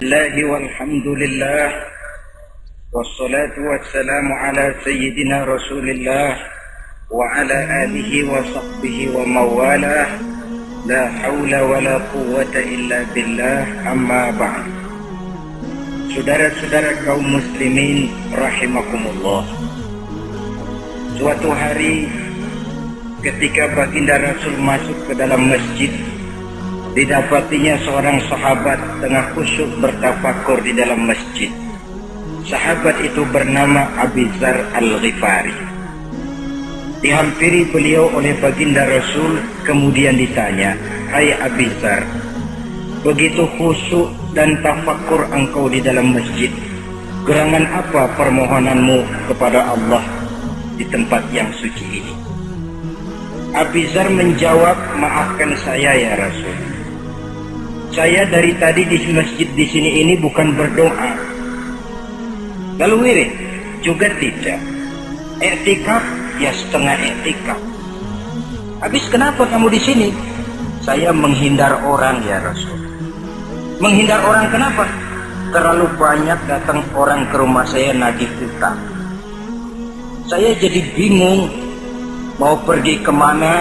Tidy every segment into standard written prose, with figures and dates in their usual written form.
الله والحمد لله والصلاة والسلام على سيدنا رسول الله وعلى آله وصحبه وموالاه لا حول ولا قوة إلا بالله أما بعد. Saudara-saudara kaum muslimin rahimakumullah, suatu hari ketika baginda Rasul masuk ke dalam masjid, didapatinya seorang sahabat tengah khusyuk bertafakur di dalam masjid. Sahabat itu bernama Abi Dzar Al-Ghifari. Dihampiri beliau oleh baginda Rasul, kemudian ditanya, "Hai Abi Dzar, begitu khusyuk dan tafakur engkau di dalam masjid, gerangan apa permohonanmu kepada Allah di tempat yang suci ini?" Abi Dzar menjawab, "Maafkan saya ya Rasul. Saya dari tadi di masjid di sini ini bukan berdoa. Lalu wirid juga tidak. Iktikaf ya setengah iktikaf. Habis kenapa kamu di sini?" "Saya menghindar orang ya Rasul." "Menghindar orang kenapa?" "Terlalu banyak datang orang ke rumah saya nagih utang. Saya jadi bingung mau pergi kemana.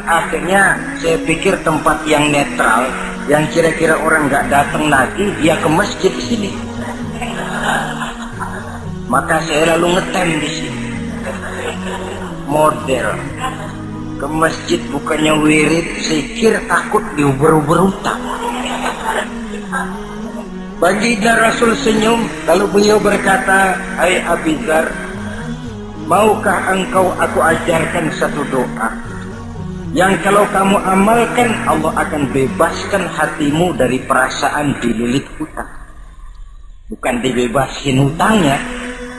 Akhirnya saya pikir tempat yang netral, yang kira-kira orang nggak datang lagi, ya ke masjid sini. Maka saya lalu ngetem di sini. Model ke masjid bukannya wirid, sikir takut diuber-uber utang." Baginda Rasul senyum, lalu beliau berkata, "Hai Abi Dzar, maukah engkau aku ajarkan satu doa yang kalau kamu amalkan Allah akan bebaskan hatimu dari perasaan dililit hutang." Bukan dibebasin hutangnya,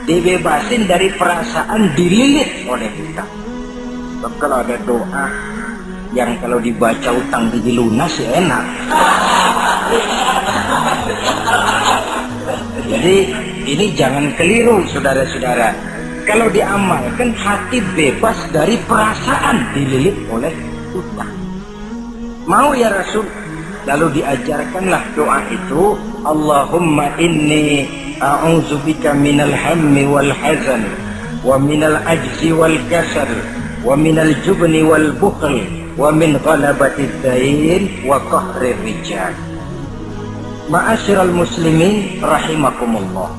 dibebasin dari perasaan dililit oleh hutang. Sebab kalau ada doa yang kalau dibaca hutang jadi lunas ya enak. Jadi ini jangan keliru saudara-saudara. Kalau diamalkan hati bebas dari perasaan dililit oleh hutang. Mau ya Rasul? Lalu diajarkanlah doa itu, Allahumma inni a'udzubika minal hammi wal hazan wa minal ajzi wal kasal wa minal jubni wal bukhl wa min ghalabatid dain wa qahrir rijal. Ma'asyiral muslimin rahimakumullah,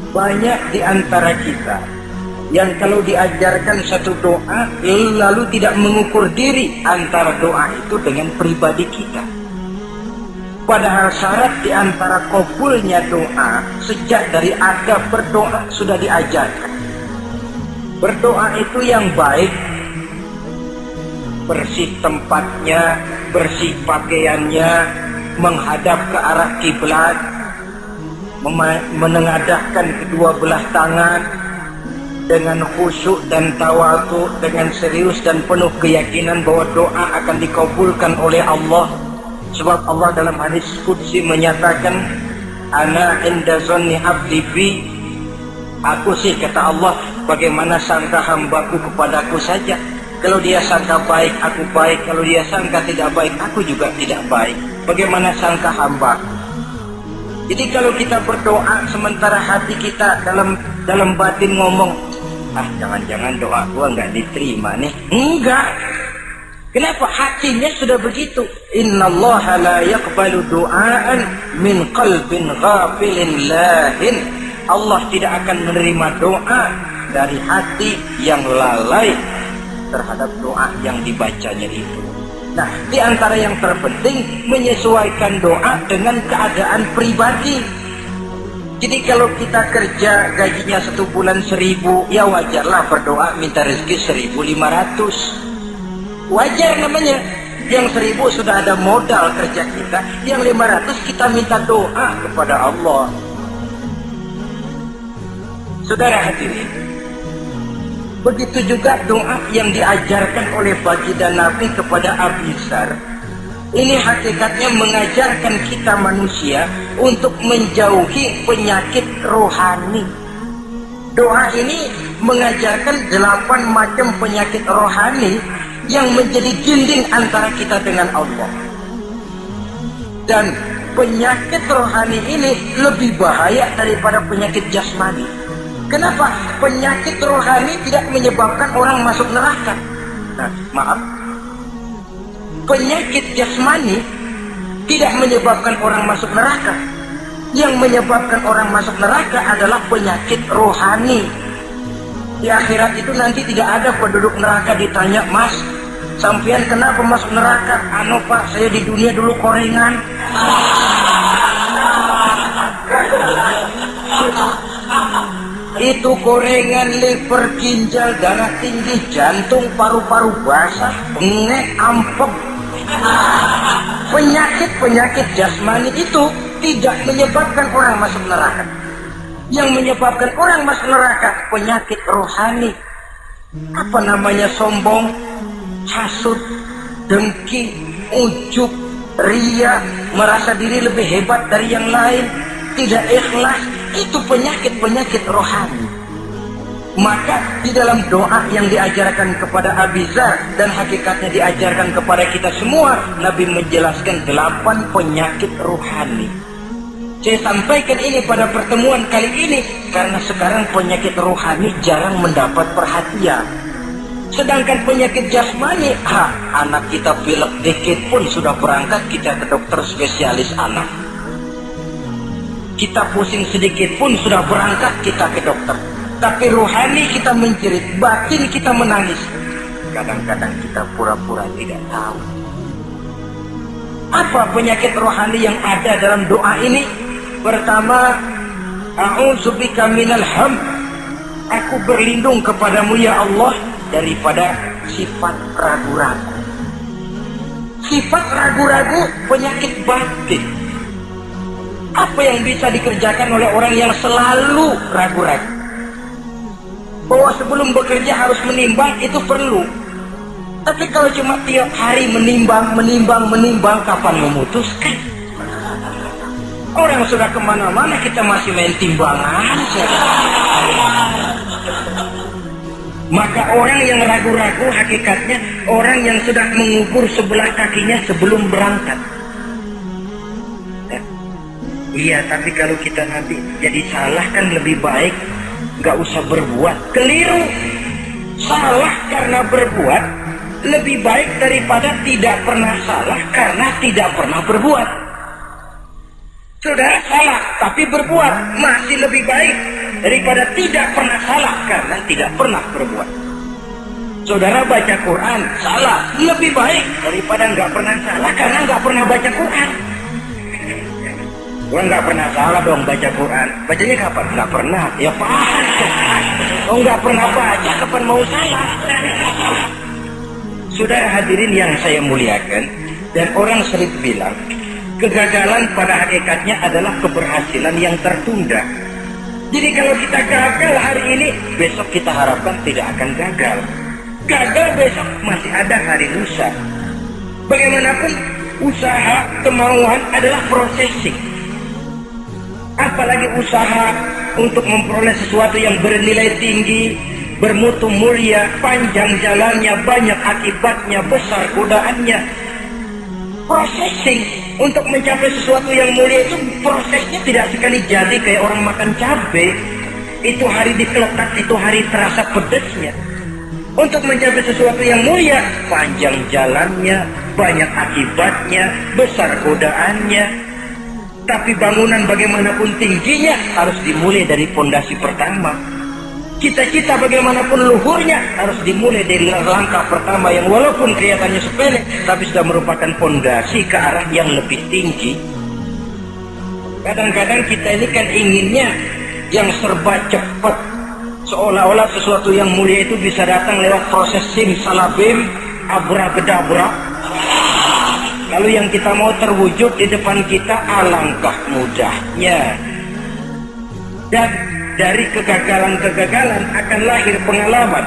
banyak di antara kita yang kalau diajarkan satu doa lalu tidak mengukur diri antara doa itu dengan pribadi kita. Padahal syarat di antara kabulnya doa sejak dari adab berdoa sudah diajarkan. Berdoa itu yang baik, bersih tempatnya, bersih pakaiannya, menghadap ke arah kiblat, menengadahkan kedua belah tangan dengan khusyuk dan tawadhu, dengan serius dan penuh keyakinan bahwa doa akan dikabulkan oleh Allah. Sebab Allah dalam hadis qudsi menyatakan, "Ana inda zanni abdi bi." Aku sih, kata Allah, bagaimana sangka hambaku kepadaku saja. Kalau dia sangka baik, aku baik. Kalau dia sangka tidak baik, aku juga tidak baik. Bagaimana sangka hambaku? Jadi kalau kita berdoa sementara hati kita dalam batin ngomong, jangan-jangan doa gua nggak diterima nih. Enggak. Kenapa? Hatinya sudah begitu. Innallaha la yaqbalu du'aan min qalbin ghafilin lahin. Allah tidak akan menerima doa dari hati yang lalai terhadap doa yang dibacanya itu. Nah, di antara yang terpenting menyesuaikan doa dengan keadaan pribadi. Jadi kalau kita kerja gajinya 1 bulan 1.000, ya wajarlah berdoa minta rezeki 1.500. Wajar namanya. Yang 1.000 sudah ada modal kerja kita, yang 500 kita minta doa kepada Allah. Saudara hadirin, begitu juga doa yang diajarkan oleh baginda Nabi kepada Abi Dzar. Ini hakikatnya mengajarkan kita manusia untuk menjauhi penyakit rohani. Doa ini mengajarkan 8 macam penyakit rohani yang menjadi dinding antara kita dengan Allah. Dan penyakit rohani ini lebih bahaya daripada penyakit jasmani. Kenapa? Penyakit rohani tidak menyebabkan orang masuk neraka. Nah, maaf. Penyakit jasmani tidak menyebabkan orang masuk neraka. Yang menyebabkan orang masuk neraka adalah penyakit rohani. Di akhirat itu nanti tidak ada penduduk neraka ditanya, "Mas, sampean kenapa masuk neraka?" "Anu Pak, saya di dunia dulu korengan." Itu korengan, liver, ginjal, darah tinggi, jantung, paru-paru basah, bengek, ampek. Penyakit-penyakit jasmani itu tidak menyebabkan orang masuk neraka. Yang menyebabkan orang masuk neraka penyakit rohani. Apa namanya? Sombong, hasud, dengki, ujub, ria, merasa diri lebih hebat dari yang lain, tidak ikhlas. Itu penyakit-penyakit rohani. Maka di dalam doa yang diajarkan kepada Abi Dzar dan hakikatnya diajarkan kepada kita semua, Nabi menjelaskan 8 penyakit rohani. Saya sampaikan ini pada pertemuan kali ini karena sekarang penyakit rohani jarang mendapat perhatian. Sedangkan penyakit jasmani, anak kita pilek dikit pun sudah berangkat kita ke dokter spesialis anak. Kita pusing sedikit pun sudah berangkat kita ke dokter. Tapi rohani kita menjerit, batin kita menangis. Kadang-kadang kita pura-pura tidak tahu. Apa penyakit rohani yang ada dalam doa ini? Pertama, a'udzubika minal ham. Aku berlindung kepadamu ya Allah daripada sifat ragu-ragu. Sifat ragu-ragu penyakit batin. Apa yang bisa dikerjakan oleh orang yang selalu ragu-ragu? Bahwa sebelum bekerja harus menimbang, itu perlu. Tapi kalau cuma tiap hari menimbang, kapan memutuskan? Orang sudah kemana-mana, kita masih main timbangan. Maka orang yang ragu-ragu hakikatnya orang yang sudah mengubur sebelah kakinya sebelum berangkat. Iya, tapi kalau kita nanti jadi salah kan lebih baik gak usah berbuat. Keliru. Salah karena berbuat lebih baik daripada tidak pernah salah karena tidak pernah berbuat. Saudara salah tapi berbuat masih lebih baik daripada tidak pernah salah karena tidak pernah berbuat. Saudara baca Quran salah lebih baik daripada nggak pernah salah karena nggak pernah baca Quran. Gua nggak pernah salah dong baca Quran. Bacanya kapan? Nggak pernah. Ya pas. Oh nggak pernah baca kapan mau salah? Saudara hadirin yang saya muliakan, dan orang sering bilang kegagalan pada hakikatnya adalah keberhasilan yang tertunda. Jadi kalau kita gagal hari ini, besok kita harapkan tidak akan gagal. Gagal besok masih ada hari lusa. Bagaimanapun usaha, kemauan adalah processing. Apalagi usaha untuk memperoleh sesuatu yang bernilai tinggi, bermutu mulia, panjang jalannya, banyak akibatnya, besar godaannya. Processing untuk mencapai sesuatu yang mulia itu prosesnya tidak sekali jadi kayak orang makan cabai. Itu hari dikeletak, itu hari terasa pedesnya. Untuk mencapai sesuatu yang mulia, panjang jalannya, banyak akibatnya, besar godaannya. Tapi bangunan bagaimanapun tingginya harus dimulai dari pondasi pertama. Cita-cita bagaimanapun luhurnya harus dimulai dari langkah pertama yang walaupun kelihatannya sepele tapi sudah merupakan pondasi ke arah yang lebih tinggi. Kadang-kadang kita ini kan inginnya yang serba cepat, seolah-olah sesuatu yang mulia itu bisa datang lewat proses simsalabim, abracadabra. Lalu yang kita mau terwujud di depan kita alangkah mudahnya. Dan dari kegagalan-kegagalan akan lahir pengalaman.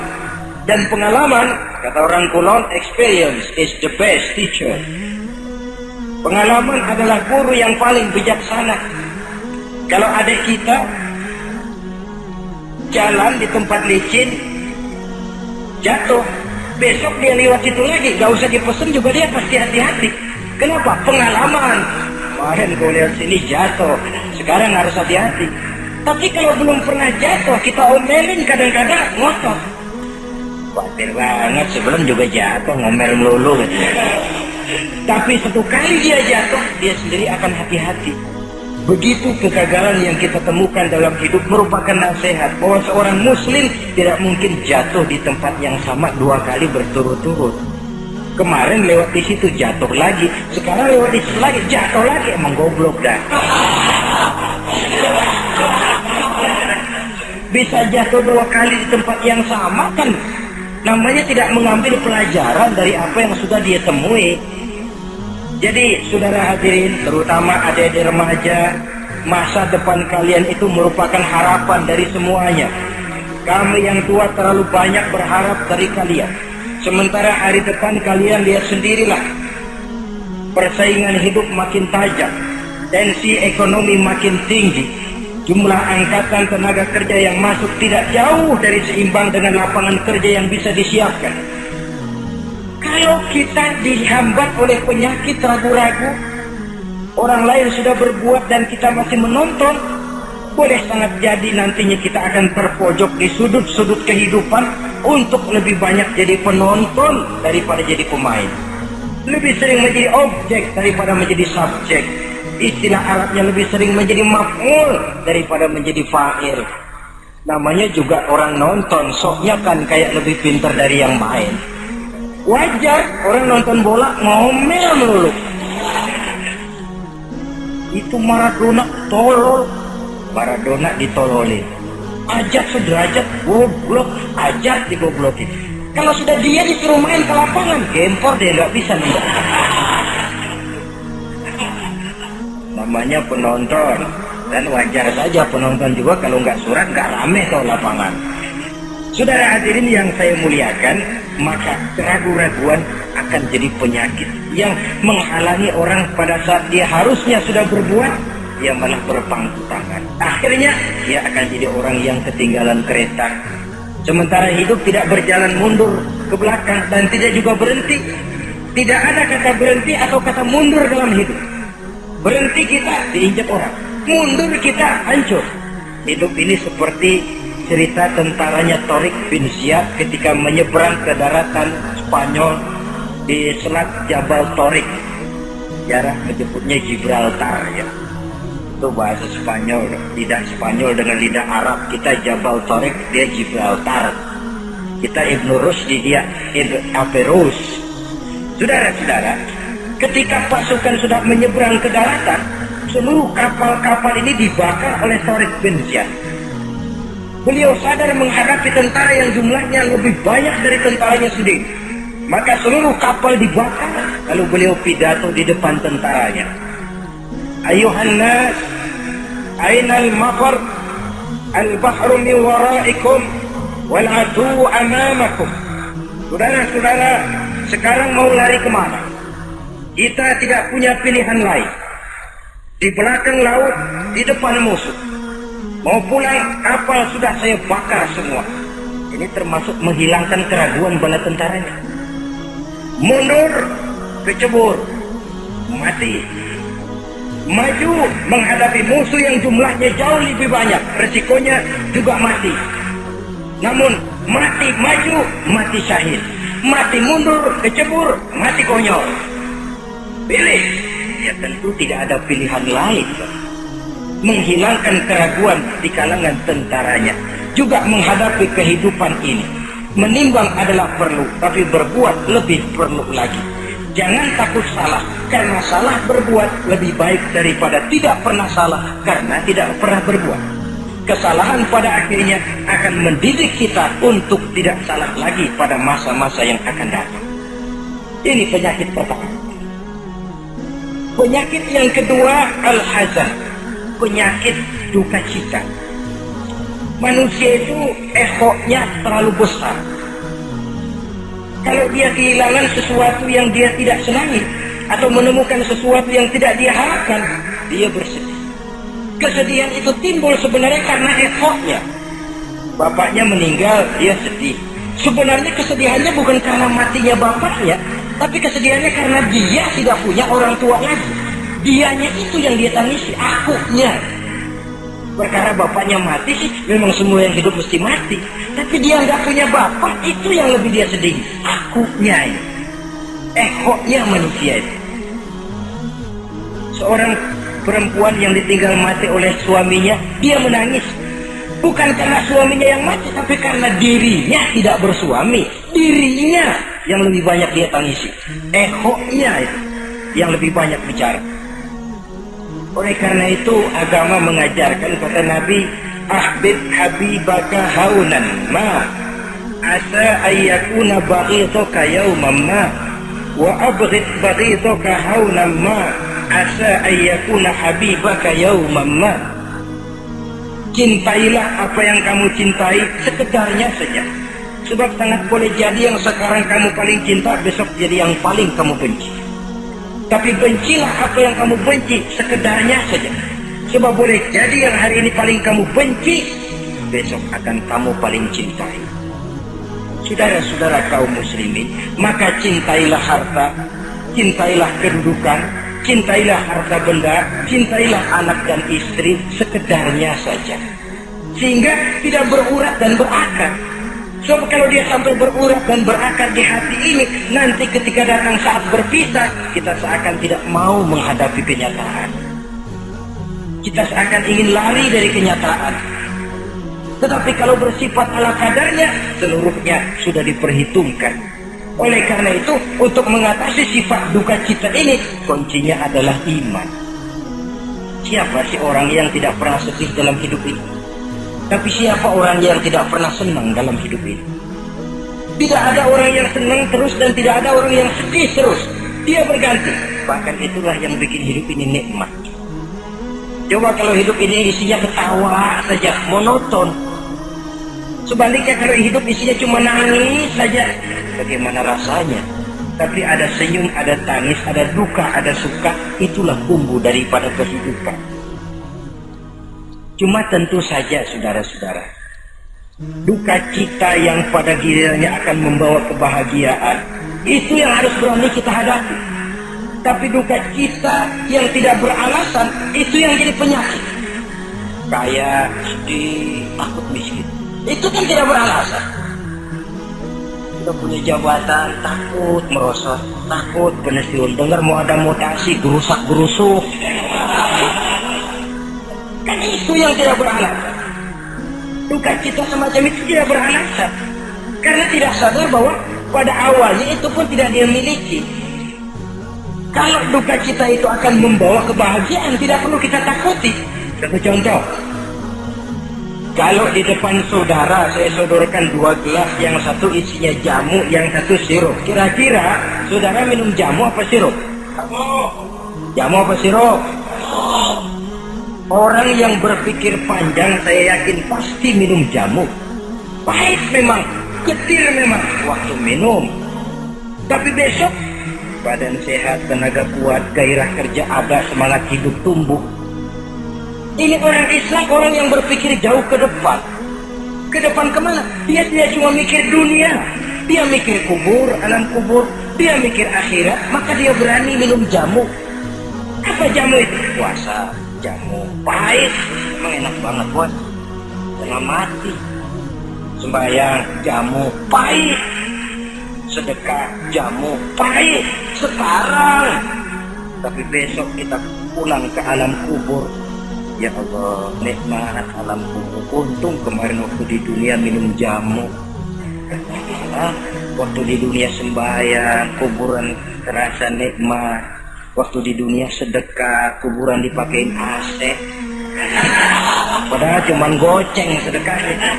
Dan pengalaman, kata orang Kulon, experience is the best teacher. Pengalaman adalah guru yang paling bijaksana. Kalau adik kita jalan di tempat licin, jatuh, besok dia lewat situ lagi, gak usah dipesen juga dia pasti hati-hati. Kenapa? Pengalaman. kemarin kau lihat sini jatuh, sekarang harus hati-hati. Tapi kalau belum pernah jatuh, kita omelin kadang-kadang ngotot. Khawatir banget, sebelum juga jatuh, ngomel melulu gitu. Tapi satu kali dia jatuh, dia sendiri akan hati-hati. Begitu kegagalan yang kita temukan dalam hidup merupakan nasihat bahwa seorang muslim tidak mungkin jatuh di tempat yang sama 2 kali berturut-turut. Kemarin lewat di situ jatuh lagi, sekarang lewat di situ lagi jatuh lagi, emang goblok dah. Bisa jatuh 2 kali di tempat yang sama kan namanya tidak mengambil pelajaran dari apa yang sudah dia temui. Jadi saudara hadirin, terutama adik-adik remaja, masa depan kalian itu merupakan harapan dari semuanya. Kami yang tua terlalu banyak berharap dari kalian, sementara hari depan kalian lihat sendirilah, persaingan hidup makin tajam, tensi ekonomi makin tinggi, jumlah angkatan tenaga kerja yang masuk tidak jauh dari seimbang dengan lapangan kerja yang bisa disiapkan. Kalau kita dihambat oleh penyakit ragu-ragu, orang lain sudah berbuat dan kita masih menonton, boleh sangat jadi nantinya kita akan terpojok di sudut-sudut kehidupan untuk lebih banyak jadi penonton daripada jadi pemain. Lebih sering menjadi objek daripada menjadi subjek. Istilah Arabnya lebih sering menjadi maf'ul daripada menjadi fa'il. Namanya juga orang nonton, soknya kan kayak lebih pintar dari yang main. Wajar orang nonton bola ngomel melulu. Itu Maradona tolol, Maradona ditololin. Ajat sederajat goblok, ajat digoblokin. Kalau sudah dia disuruh main ke lapangan, gempor dia nggak bisa nembak. Namanya penonton, dan wajar saja penonton juga kalau nggak surat nggak rame tuh lapangan. Saudara hadirin yang saya muliakan, maka keraguan-raguan akan jadi penyakit yang menghalangi orang pada saat dia harusnya sudah berbuat, dia malah berpangku tangan. Akhirnya dia akan jadi orang yang ketinggalan kereta. Sementara hidup tidak berjalan mundur ke belakang dan tidak juga berhenti. Tidak ada kata berhenti atau kata mundur dalam hidup. Berhenti kita diinjak orang, mundur kita hancur. Hidup ini seperti cerita tentaranya Torik bin Ziyad ketika menyeberang ke daratan Spanyol di selat Jabal Torik. Jarak menyebutnya Gibraltar ya. Itu bahasa Spanyol, lidah Spanyol dengan lidah Arab. Kita Jabal Torik, dia Gibraltar. Kita Ibnu Rusdi, dia Averroes. Saudara-saudara, ketika pasukan sudah menyeberang ke daratan, seluruh kapal-kapal ini dibakar oleh Torik bin Ziyad. Beliau sadar menghadapi tentara yang jumlahnya lebih banyak dari tentaranya sendiri. Maka seluruh kapal dibakar. Lalu beliau pidato di depan tentaranya. Ayuhan nas, ainal mafar, al-bahru min waraikum, wal adu amamakum. Saudara-saudara, sekarang mau lari kemana? Kita tidak punya pilihan lain. Di belakang laut, di depan musuh. Mau pulang, kapal sudah saya bakar semua. Ini termasuk menghilangkan keraguan bala tentaranya. Mundur, kecebur, mati. Maju menghadapi musuh yang jumlahnya jauh lebih banyak, resikonya juga mati. Namun mati maju, mati syahid. Mati mundur, kecebur, mati konyol. Pilih. Ya tentu tidak ada pilihan lain. Menghilangkan keraguan di kalangan tentaranya, juga menghadapi kehidupan ini. Menimbang adalah perlu, tapi berbuat lebih perlu lagi. Jangan takut salah, karena salah berbuat lebih baik daripada tidak pernah salah karena tidak pernah berbuat. Kesalahan pada akhirnya akan mendidik kita untuk tidak salah lagi pada masa-masa yang akan datang. Ini penyakit pertama. Penyakit yang kedua, al-hazan, penyakit duka cita. Manusia itu ehoknya terlalu besar. Kalau dia kehilangan sesuatu yang dia tidak senangi atau menemukan sesuatu yang tidak dia harapkan, dia bersedih. Kesedihan itu timbul sebenarnya karena ehoknya. Bapaknya meninggal, dia sedih. Sebenarnya kesedihannya bukan karena matinya bapaknya, tapi kesedihannya karena dia tidak punya orang tua lagi. Dianya itu yang dia tangisi, akunya. Perkara bapaknya mati sih, memang semua yang hidup mesti mati. Tapi dia nggak punya bapak, itu yang lebih dia sedih. Akunya ini. Ehoknya manusia itu. Seorang perempuan yang ditinggal mati oleh suaminya, dia menangis. Bukan karena suaminya yang mati, tapi karena dirinya tidak bersuami. Dirinya yang lebih banyak dia tangisi. Ehoknya itu yang lebih banyak bicara. Oleh karena itu agama mengajarkan kata Nabi, ahbib habibaka haunan ma asa ayyakuna baghidaka yawman ma wa abghid baghidaka haunan ma asa ayyakuna habibaka yawman ma. Cintailah apa yang kamu cintai sekedarnya saja, sebab sangat boleh jadi yang sekarang kamu paling cinta besok jadi yang paling kamu benci. Tapi bencilah apa yang kamu benci sekedarnya saja, sebab boleh jadi yang hari ini paling kamu benci besok akan kamu paling cintai. Saudara-saudara kaum muslimin, maka cintailah harta, cintailah kedudukan, cintailah harta benda, cintailah anak dan istri sekedarnya saja, sehingga tidak berurat dan berakar. Sebab kalau dia sampai berurat dan berakar di hati ini, nanti ketika datang saat berpisah, kita seakan tidak mau menghadapi kenyataan. Kita seakan ingin lari dari kenyataan. Tetapi kalau bersifat ala kadarnya, seluruhnya sudah diperhitungkan. Oleh karena itu, untuk mengatasi sifat duka cita ini, kuncinya adalah iman. Siapa sih orang yang tidak pernah sedih dalam hidup ini? Tapi siapa orang yang tidak pernah senang dalam hidup ini? Tidak ada orang yang senang terus dan tidak ada orang yang sedih terus. Dia berganti. Bahkan itulah yang bikin hidup ini nikmat. Coba kalau hidup ini isinya ketawa saja, monoton. Sebaliknya kalau hidup isinya cuma nangis saja, bagaimana rasanya? Tapi ada senyum, ada tangis, ada duka, ada suka. Itulah bumbu daripada kehidupan. Cuma tentu saja saudara-saudara, duka cita yang pada gilirannya akan membawa kebahagiaan, itu yang harus berani kita hadapi. Tapi duka cita yang tidak beralasan, itu yang jadi penyakit. Kaya, sedih, takut miskin, itu kan tidak beralasan. Kita punya jabatan, takut merosot, takut pensiun, dengar mau ada mutasi, gerusak-gerusuk. Kan itu yang tidak beralasan. Duka cita semacam itu tidak beralasan, karena tidak sadar bahwa pada awalnya itu pun tidak dia miliki. Kalau duka cita itu akan membawa kebahagiaan, tidak perlu kita takuti. Satu contoh, kalau di depan saudara saya sodorkan 2 gelas, yang satu isinya jamu, yang satu sirup. Kira-kira saudara minum jamu apa sirup? Jamu apa sirup? Orang yang berpikir panjang saya yakin pasti minum jamu. Pahit memang, getir memang waktu minum. Tapi besok badan sehat, tenaga kuat, gairah kerja ada, semangat hidup tumbuh. Ini orang Islam, orang yang berpikir jauh ke depan. Ke depan kemana? Dia tidak cuma mikir dunia, dia mikir kubur, alam kubur, dia mikir akhirat, maka dia berani minum jamu. Apa jamu itu? Puasa. Jamu pahit, emang enak banget buat tengah mati. Sembahyang jamu pahit, sedekah jamu pahit sekarang. Tapi besok kita pulang ke alam kubur, ya Allah nikmat alam kubur. Untung kemarin waktu di dunia minum jamu, waktu di dunia sembahyang kuburan terasa nikmat. Waktu di dunia sedekah, kuburan dipakein AC. Padahal cuman goceng sedekahnya.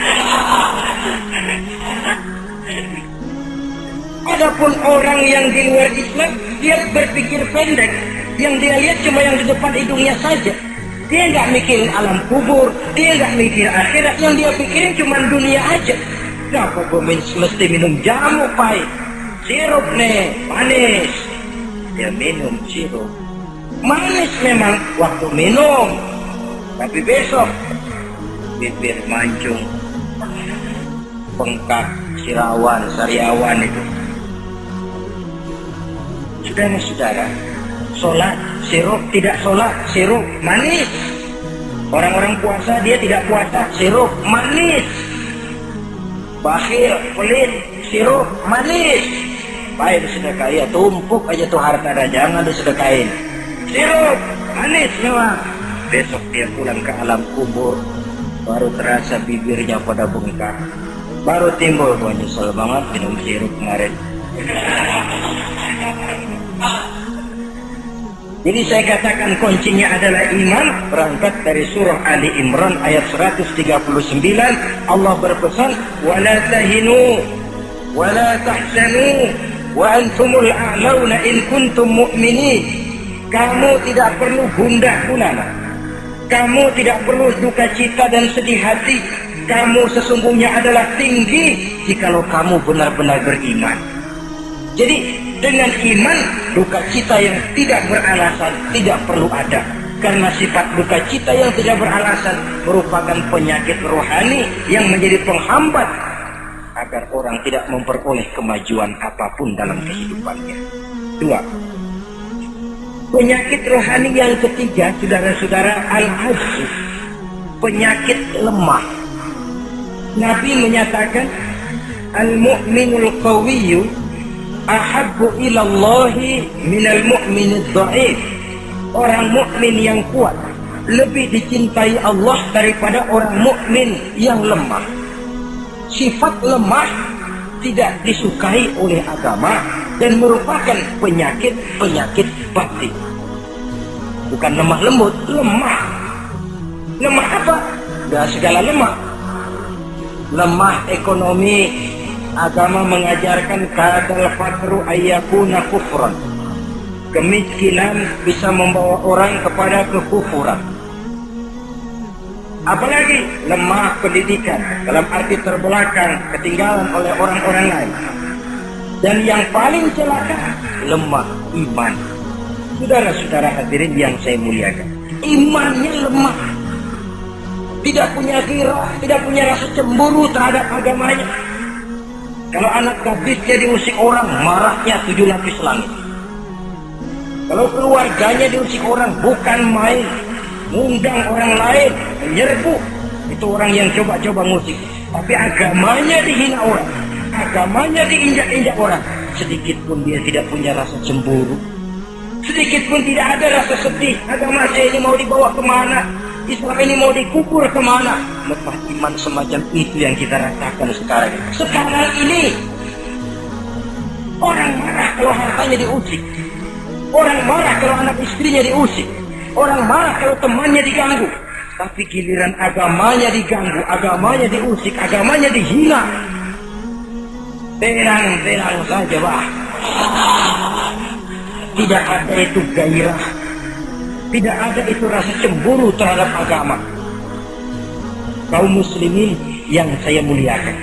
Adapun orang yang di luar Islam, dia berpikir pendek. Yang dia lihat cuma yang di depan hidungnya saja. Dia nggak mikirin alam kubur, dia nggak mikir akhirat. Yang dia pikirin cuma dunia aja. Kenapa gue mesti minum jamu pahit? Sirup nih, manis. Dia minum sirup manis memang waktu minum, tapi besok bibir mancung, bengkak, sirawan, sariawan itu. Saudara-saudara, sholat sirup, tidak sholat sirup manis. Orang-orang puasa dia tidak puasa sirup manis. Bakhil, pelit, sirup manis. Baik disedekahi ya, tumpuk aja tuh harta dah, jangan disedekahin. Sirup manis memang. Besok dia pulang ke alam kubur, baru terasa bibirnya pada bengkak, baru timbul, gua nyesel banget minum sirup kemarin. Jadi saya katakan kuncinya adalah iman. Berangkat dari surah Ali Imran ayat 139, Allah berpesan, wala tahinu wala tahzanu wa antumul a'launa in kuntum mu'minin. Kamu tidak perlu gundah gulana, kamu tidak perlu duka cita dan sedih hati. Kamu sesungguhnya adalah tinggi jikalau kamu benar-benar beriman. Jadi dengan iman, duka cita yang tidak beralasan tidak perlu ada. Karena sifat duka cita yang tidak beralasan merupakan penyakit rohani yang menjadi penghambat agar orang tidak memperoleh kemajuan apapun dalam kehidupannya. 2. Penyakit rohani yang ketiga, saudara-saudara, al-ajz, penyakit lemah. Nabi menyatakan, al-mu'minul qawiyyu ahabbu ilallahi minal mu'minid dha'if. Orang mukmin yang kuat lebih dicintai Allah daripada orang mukmin yang lemah. Sifat lemah tidak disukai oleh agama dan merupakan penyakit batin. Bukan lemah lembut, lemah. Lemah apa? Gak segala lemah. Lemah ekonomi, agama mengajarkan kadal fakru ayyakuna kufran. Kemiskinan bisa membawa orang kepada kekufuran. Apalagi lemah pendidikan, dalam arti terbelakang, ketinggalan oleh orang-orang lain. Dan yang paling celaka, lemah iman. Saudara-saudara hadirin yang saya muliakan, imannya lemah, tidak punya gairah, tidak punya rasa cemburu terhadap agamanya. Kalau anak gadisnya diusik orang, marahnya 7 lapis langit. Kalau keluarganya diusik orang, bukan main, ngundang orang lain, menyerbu. Itu orang yang coba-coba ngusik. Tapi agamanya dihina orang, agamanya diinjak-injak orang. Sedikit pun dia tidak punya rasa cemburu, sedikit pun tidak ada rasa sedih. Agama saya ini mau dibawa kemana? Islam ini mau dikubur kemana? Lemah iman semacam itu yang kita rasakan sekarang. Sekarang ini orang marah kalau hartanya diusik, orang marah kalau anak istrinya diusik, orang marah kalau temannya diganggu. Tapi giliran agamanya diganggu, agamanya diusik, agamanya dihina, tenang-tenang saja, bah. Tidak ada itu gairah, tidak ada itu rasa cemburu terhadap agama. Kaum muslimin yang saya muliakan,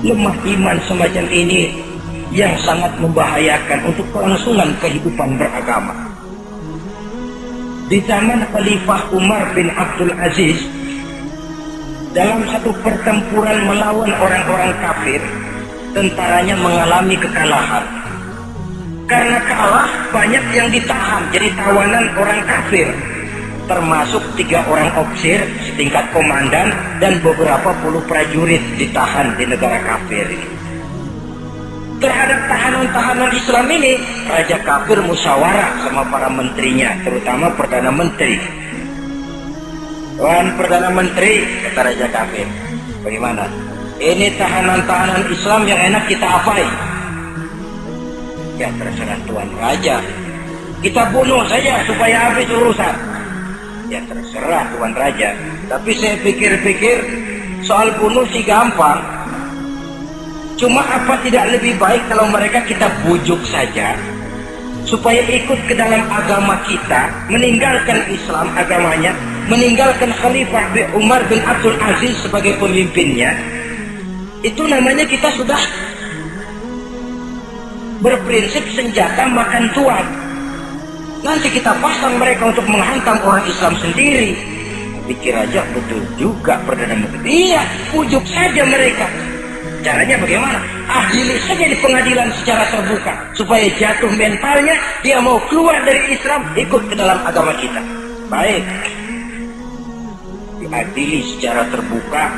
lemah iman semacam ini yang sangat membahayakan untuk kelangsungan kehidupan beragama. Di zaman Khalifah Umar bin Abdul Aziz, dalam satu pertempuran melawan orang-orang kafir, tentaranya mengalami kekalahan. Karena kalah, banyak yang ditahan jadi tawanan orang kafir, termasuk 3 orang ofisir setingkat komandan dan beberapa puluh prajurit ditahan di negara kafir ini. Terhadap tahanan-tahanan Islam ini, Raja kafir musyawarah sama para menterinya, terutama Perdana Menteri. Tuan Perdana Menteri, kata Raja kafir, bagaimana? Ini tahanan-tahanan Islam yang enak kita apain? Ya terserah Tuan Raja, kita bunuh saja supaya habis urusan. Ya terserah Tuan Raja, tapi saya pikir-pikir soal bunuh sih gampang. Cuma apa tidak lebih baik kalau mereka kita bujuk saja supaya ikut ke dalam agama kita, meninggalkan Islam agamanya, meninggalkan Khalifah Umar bin Abdul Aziz sebagai pemimpinnya. Itu namanya kita sudah berprinsip senjata makan tuan. Nanti kita pasang mereka untuk menghantam orang Islam sendiri. Pikir aja betul juga Perdana Menteri. Iya, pujuk saja mereka. Caranya bagaimana? Adili saja di pengadilan secara terbuka supaya jatuh mentalnya, dia mau keluar dari Islam, ikut ke dalam agama kita. Baik, diadili secara terbuka.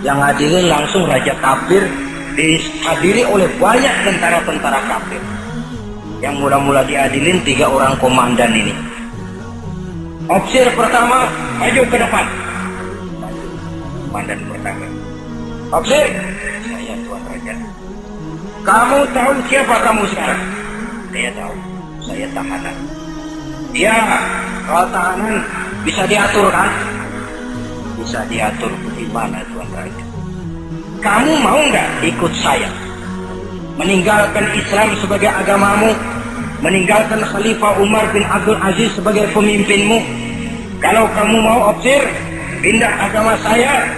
Yang adilin langsung raja kafir, dihadiri oleh banyak tentara-tentara kafir. Yang mula-mula diadilin 3 orang komandan ini. Opsir pertama, maju ke depan. Komandan pertama. Opsir, saya Tuan Raja. Kamu tahu siapa kamu sekarang? Saya tahu, saya tahanan. Ya, kalau tahanan bisa diatur kan? Bisa diatur bagaimana Tuan Raja? Kamu mau nggak ikut saya? Meninggalkan Islam sebagai agamamu, meninggalkan Khalifah Umar bin Abdul Aziz sebagai pemimpinmu. Kalau kamu mau opsir, pindah agama saya,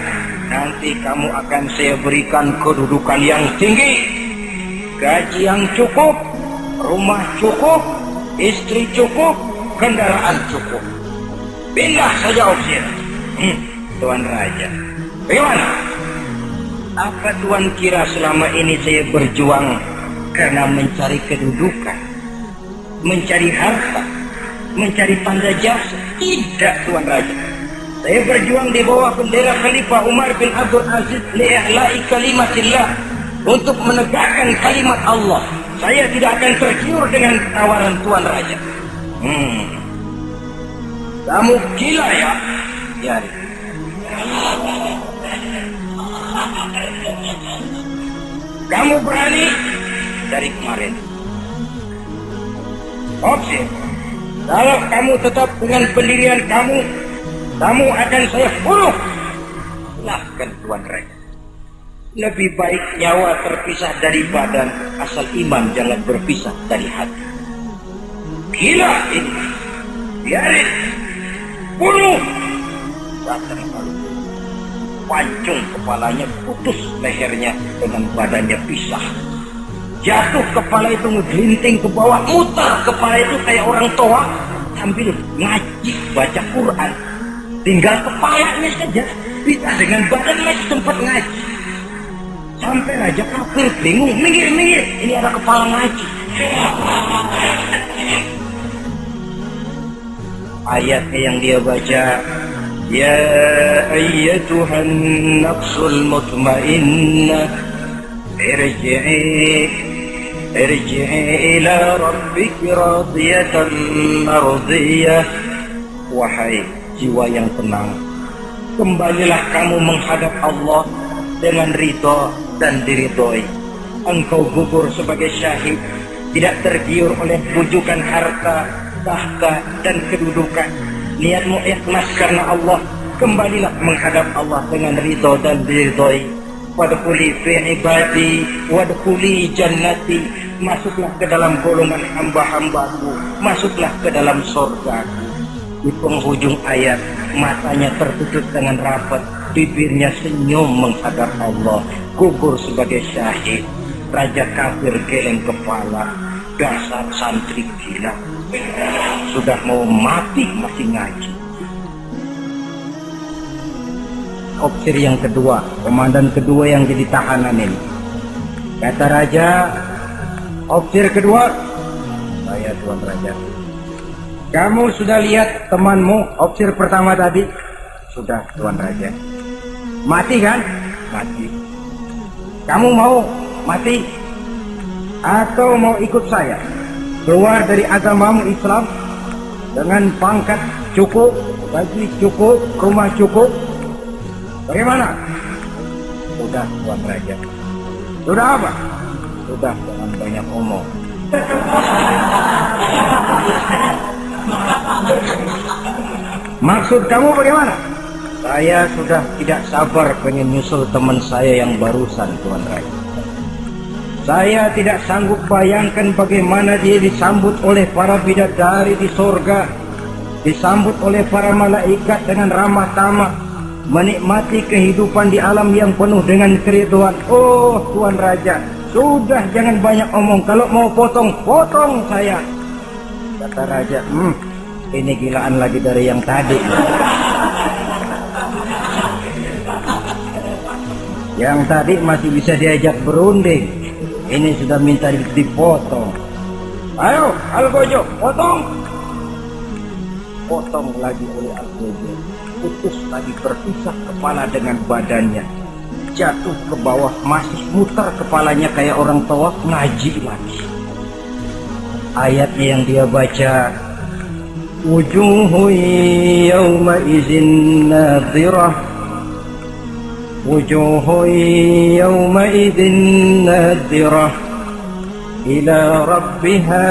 nanti kamu akan saya berikan kedudukan yang tinggi, gaji yang cukup, rumah cukup, istri cukup, kendaraan cukup. Pindah saja opsir. Tuan Raja, bagaimana? Apa Tuan kira selama ini saya berjuang karena mencari kedudukan, mencari harta, mencari tanda jasa? Tidak Tuan Raja. Saya berjuang di bawah bendera Khalifah Umar bin Abdul Aziz li'i'la'i kalimatillah, untuk menegakkan kalimat Allah. Saya tidak akan tergiur dengan tawaran Tuan Raja. Kamu gila ya? Ya. Kamu berani dari kemarin. Opsi, kalau kamu tetap dengan pendirian kamu akan saya bunuh. Silahkan Tuan Raja. Lebih baik nyawa terpisah dari badan, asal iman jangan berpisah dari hati. Gila ini. Biarin. Bunuh. Datang lalu. Pancung kepalanya, putus lehernya, dengan badannya pisah. Jatuh kepala itu ngegelinting ke bawah, mutar kepala itu kayak orang tua sambil ngaji baca Quran. Tinggal kepalanya saja, bisa dengan badan masih sempat ngaji. Sampai Raja kafir bingung, minggir, ini ada kepala ngaji. Ayatnya yang dia baca, ya ayyatuhan nafsul mutmainnah, irji'i ila rabbiki radiyatan mardiyah. Wahai jiwa yang tenang, kembalilah kamu menghadap Allah dengan ridho dan diridhoi. Engkau gugur sebagai syahid, tidak tergiur oleh bujukan harta, tahta dan kedudukan. Niatmu ikhlas karena Allah, kembalilah menghadap Allah dengan ridho dan diridhoi. Wadkhuli fi ibadi wadkhuli jannati, masuklah ke dalam golongan hamba-hambaku, masuklah ke dalam surgaku. Di penghujung ayat, matanya tertutup dengan rapat, bibirnya senyum menghadap Allah, gugur sebagai syahid. Raja kafir geleng kepala, dasar santri gila, sudah mau mati masih ngaji. Opsir yang kedua, komandan kedua yang jadi tahanan ini, kata raja, opsir kedua, saya Tuan Raja, kamu sudah lihat temanmu opsir pertama tadi? Sudah Tuan Raja. Mati kan? Mati. Kamu mau mati atau mau ikut saya keluar dari agamamu Islam dengan pangkat cukup, gaji cukup, rumah cukup? Bagaimana? Sudah Tuan Raja. Sudah apa? Sudah, jangan banyak omong. Maksud kamu bagaimana? Saya sudah tidak sabar pengen nyusul teman saya yang barusan Tuan Raja. Saya tidak sanggup bayangkan bagaimana dia disambut oleh para bidadari di surga, disambut oleh para malaikat dengan ramah tamah, menikmati kehidupan di alam yang penuh dengan keridhaan. Oh Tuan Raja, sudah jangan banyak omong, kalau mau potong saya. Kata Raja, ini gilaan lagi dari yang tadi. Yang tadi masih bisa diajak berunding, ini sudah minta dipotong. Ayo Algojo, potong. Potong lagi oleh Algojo. Putus lagi, berpisah kepala dengan badannya. Jatuh ke bawah, masih mutar kepalanya kayak orang tawaf, ngaji lagi. Ayatnya yang dia baca, wujuhu yawma izin nadhirah, wujuhu yawma izin nadhirah, ila rabbiha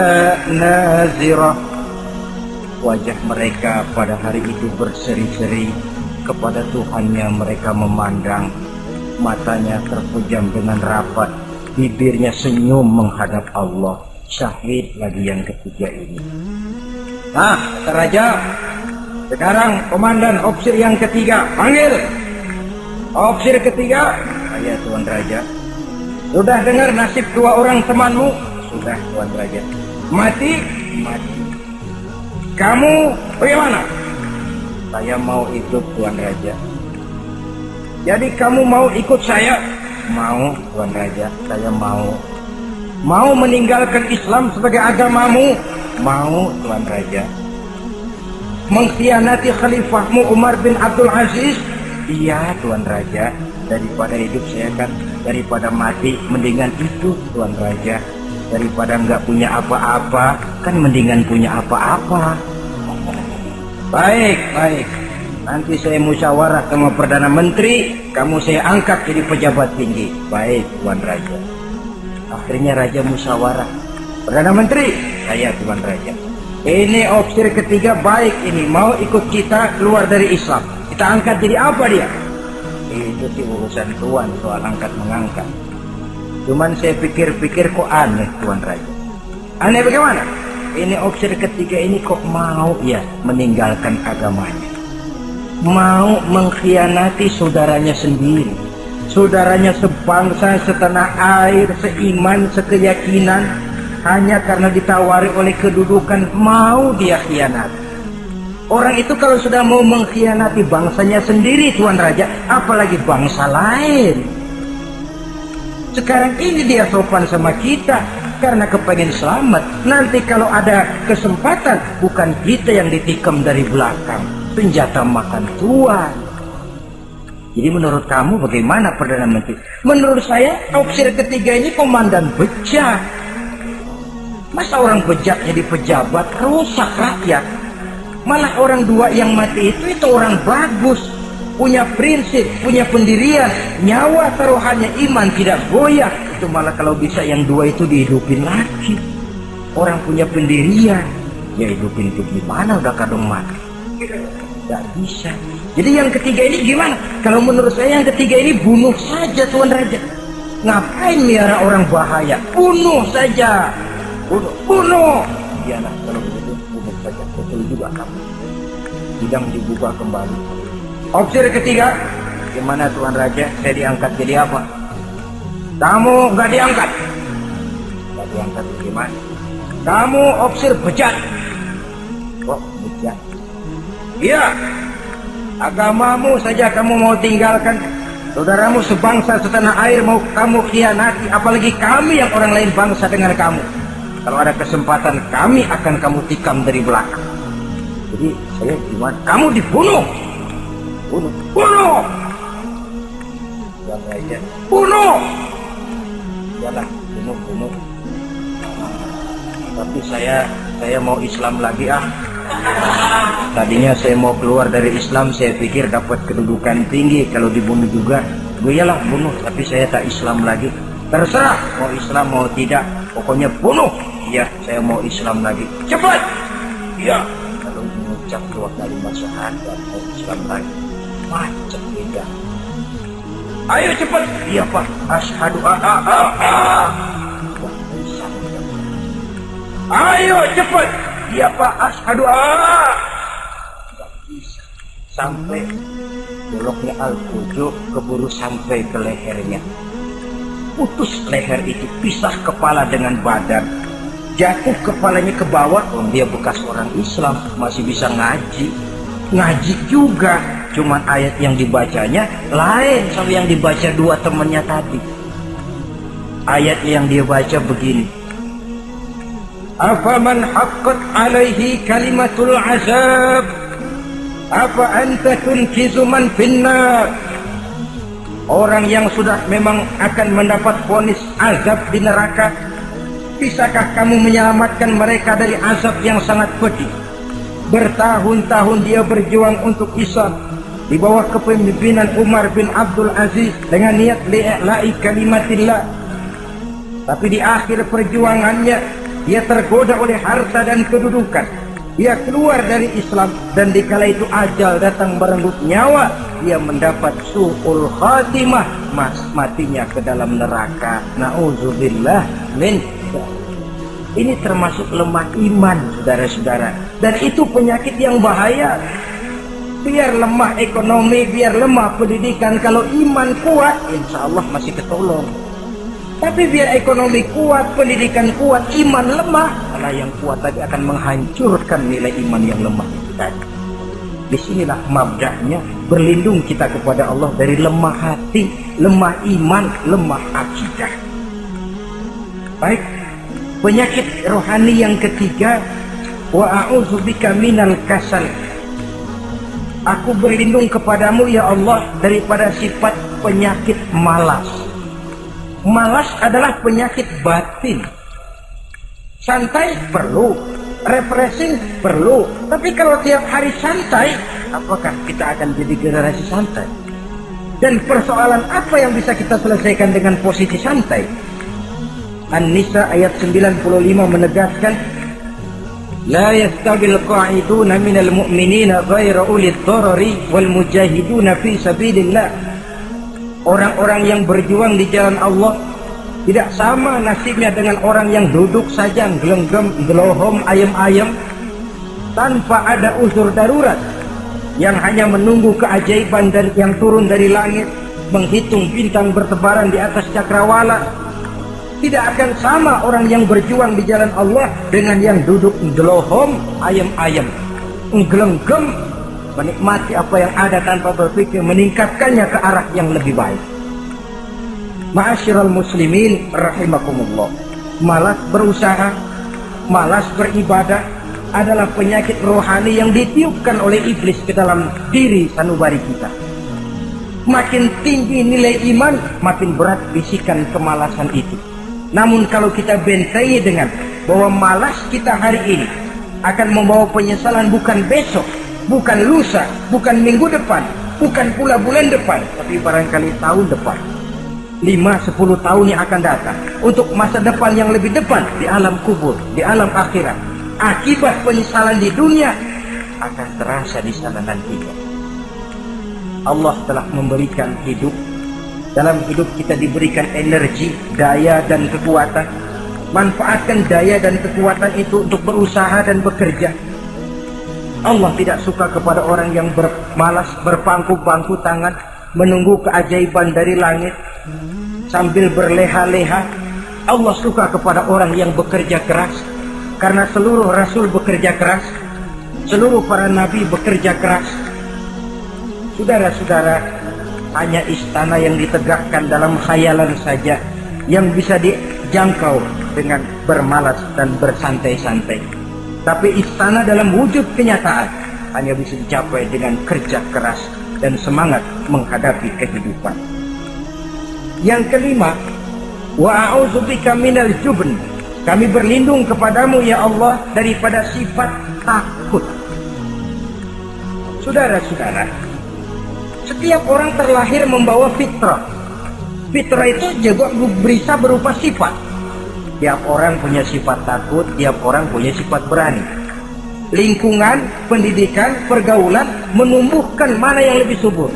nazirah. Wajah mereka pada hari itu berseri-seri, kepada Tuhannya mereka memandang, matanya terpejam dengan rapat, bibirnya senyum menghadap Allah. Syahid lagi yang ketiga ini. Nah, kata raja, sekarang komandan opsir yang ketiga, panggil. Opsir ketiga, saya Tuan Raja. Sudah dengar nasib dua orang temanmu? Sudah, Tuan Raja. Mati? Mati. Kamu bagaimana? Saya mau ikut, Tuan Raja. Jadi kamu mau ikut saya? Mau, Tuan Raja. Saya mau. Mau meninggalkan Islam sebagai agamamu? Mau, Tuan Raja. Mengkhianati khalifahmu Umar bin Abdul Aziz? Iya, Tuan Raja. Daripada hidup saya kan, daripada mati, mendingan itu, Tuan Raja. Daripada nggak punya apa-apa, kan mendingan punya apa-apa. Baik, baik. Nanti saya musyawarah sama Perdana Menteri, kamu saya angkat jadi pejabat tinggi. Baik, Tuan Raja. Akhirnya Raja musyawarah. Perdana Menteri, saya Tuan Raja. Ini opsir ketiga baik ini, mau ikut kita keluar dari Islam. Kita angkat jadi apa dia? Itu sih urusan Tuan, soal angkat mengangkat. Cuman saya pikir-pikir kok aneh, Tuan Raja. Aneh bagaimana? Ini opsir ketiga ini kok mau ya meninggalkan agamanya. Mau mengkhianati saudaranya sendiri. Saudaranya sebangsa, setanah air, seiman, sekeyakinan, hanya karena ditawari oleh kedudukan mau dia khianat. Orang itu kalau sudah mau mengkhianati bangsanya sendiri, Tuan Raja, apalagi bangsa lain. Sekarang ini dia sopan sama kita karena kepengen selamat. Nanti kalau ada kesempatan, bukan kita yang ditikam dari belakang, senjata makan Tuan. Jadi menurut kamu bagaimana, Perdana Menteri? Menurut saya opsir ketiga ini komandan bejat. Masa orang bejat jadi pejabat, rusak rakyat. Malah orang dua yang mati itu orang bagus, punya prinsip, punya pendirian, nyawa taruhannya iman tidak goyah. Itu malah kalau bisa yang dua itu dihidupin lagi. Orang punya pendirian, ya hidupin itu gimana udah kadung mati? Tidak bisa. Jadi yang ketiga ini gimana? Kalau menurut saya yang ketiga ini bunuh saja, Tuan Raja. Ngapain miara orang bahaya? Bunuh saja. Bunuh. Iyalah, kalau begitu bunuh saja. Betul juga kamu. Sidang dibuka kembali. Opsir ketiga, gimana Tuan Raja? Saya diangkat jadi apa? Kamu nggak diangkat. Nggak diangkat gimana? Kamu opsir bejat. Kok bejat? Iya. Agamamu saja kamu mau tinggalkan, saudaramu sebangsa setanah air mau kamu khianati, apalagi kami yang orang lain bangsa dengan kamu. Kalau ada kesempatan kami akan kamu tikam dari belakang. Jadi saya gimana? Kamu dibunuh. Bunuh. Jangan aja. Bunuh. Jangan bunuh. Tapi saya mau Islam lagi ah. Tadinya saya mau keluar dari Islam, saya pikir dapat kedudukan tinggi kalau dibunuh juga. Iyalah bunuh, tapi saya tak Islam lagi. Terserah mau Islam mau tidak, pokoknya bunuh. Iya, saya mau Islam lagi. Cepat. Iya. Kalau mengucap dua kalimat syahadat mau Islam lagi, macet beda. Ayo cepat. Iya Pak. Asyhadu Ayo cepat. Iya Pak, asyhadu Tidak bisa. Sampai boloknya Algojo keburu sampai ke lehernya. Putus leher itu, pisah kepala dengan badan. Jatuh kepalanya ke bawah. Dia bekas orang Islam, masih bisa ngaji. Ngaji juga, Cuman ayat yang dibacanya lain sama yang dibaca dua temannya tadi. Ayat yang dia baca begini. Afaman haqqat alaihi kalimatul azab apa anta tunkizu man finnar. Orang yang sudah memang akan mendapat vonis azab di neraka, bisakah kamu menyelamatkan mereka dari azab yang sangat pedih? Bertahun-tahun dia berjuang untuk Islam di bawah kepemimpinan Umar bin Abdul Aziz dengan niat li'i'la'i kalimatillah. Tapi di akhir perjuangannya dia tergoda oleh harta dan kedudukan. Dia keluar dari Islam dan dikala itu ajal datang merenggut nyawa, dia mendapat su'ul khatimah, matinya ke dalam neraka. Na'udzubillah min. Ini termasuk lemah iman, saudara-saudara, dan itu penyakit yang bahaya. Biar lemah ekonomi, biar lemah pendidikan, kalau iman kuat, insya Allah masih ketolong. Tapi biar ekonomi kuat, pendidikan kuat, iman lemah, karena yang kuat tadi akan menghancurkan nilai iman yang lemah itu tadi. Disinilah mabda'nya, berlindung kita kepada Allah dari lemah hati, lemah iman, lemah akidah. Baik, penyakit rohani yang ketiga, wa a'udzubika minal kasal. Aku berlindung kepadamu ya Allah daripada sifat penyakit malas. Malas adalah penyakit batin. Santai perlu, refreshing perlu. Tapi kalau tiap hari santai, apakah kita akan jadi generasi santai? Dan persoalan apa yang bisa kita selesaikan dengan posisi santai? An-Nisa ayat 95 menegaskan, La yastabil qa'iduna minal mu'minina ghayra ulid dharari wal mujahiduna fi sabilillah. Orang-orang yang berjuang di jalan Allah tidak sama nasibnya dengan orang yang duduk saja gelenggam, gelohom, ayam-ayam tanpa ada unsur darurat, yang hanya menunggu keajaiban dan yang turun dari langit, menghitung bintang bertebaran di atas cakrawala. Tidak akan sama orang yang berjuang di jalan Allah dengan yang duduk gelohom, ayam-ayam, gelenggam, menikmati apa yang ada tanpa berpikir meningkatkannya ke arah yang lebih baik. Ma'asyiral muslimin rahimakumullah. Malas berusaha, malas beribadah adalah penyakit rohani yang ditiupkan oleh iblis ke dalam diri sanubari kita. Makin tinggi nilai iman, makin berat bisikan kemalasan itu. Namun kalau kita bentengi dengan bahwa malas kita hari ini akan membawa penyesalan bukan besok, bukan lusa, bukan minggu depan, bukan pula bulan depan, tapi barangkali tahun depan, 5-10 tahun yang akan datang, untuk masa depan yang lebih depan di alam kubur, di alam akhirat. Akibat penyesalan di dunia akan terasa di sana nantinya. Allah telah memberikan hidup. Dalam hidup kita diberikan energi, daya dan kekuatan. Manfaatkan daya dan kekuatan itu untuk berusaha dan bekerja. Allah tidak suka kepada orang yang bermalas, berpangku-pangku tangan, menunggu keajaiban dari langit sambil berleha-leha. Allah suka kepada orang yang bekerja keras, karena seluruh rasul bekerja keras, seluruh para nabi bekerja keras. Saudara-saudara, hanya istana yang ditegakkan dalam khayalan saja yang bisa dijangkau dengan bermalas dan bersantai-santai. Tapi istana dalam wujud kenyataan hanya bisa dicapai dengan kerja keras dan semangat menghadapi kehidupan. Yang kelima, wa a'udzubika minal jubn. Kami berlindung kepadamu ya Allah daripada sifat takut. Saudara-saudara, setiap orang terlahir membawa fitrah. Fitrah itu juga bisa berupa sifat. Tiap orang punya sifat takut, tiap orang punya sifat berani. Lingkungan, pendidikan, pergaulan menumbuhkan mana yang lebih subur.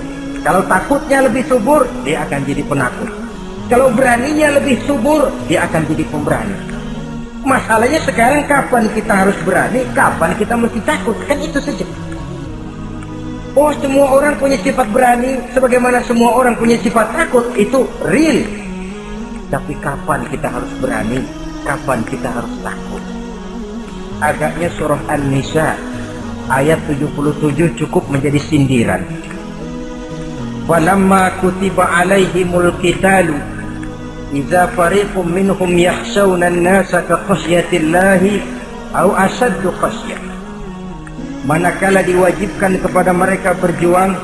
Kalau takutnya lebih subur, dia akan jadi penakut. Kalau beraninya lebih subur, dia akan jadi pemberani. Masalahnya sekarang kapan kita harus berani, kapan kita mesti takut, kan itu saja. Oh, semua orang punya sifat berani, sebagaimana semua orang punya sifat takut, itu real. Tapi kapan kita harus berani, kapan kita harus takut? Agaknya surah An-Nisa ayat 77 cukup menjadi sindiran. Falamma kutiba alaihimul qitalu idza fariqum minhum yakhshawna an-nasa ka khasyatillahi aw ashaddu khasyah. Manakala diwajibkan kepada mereka berjuang,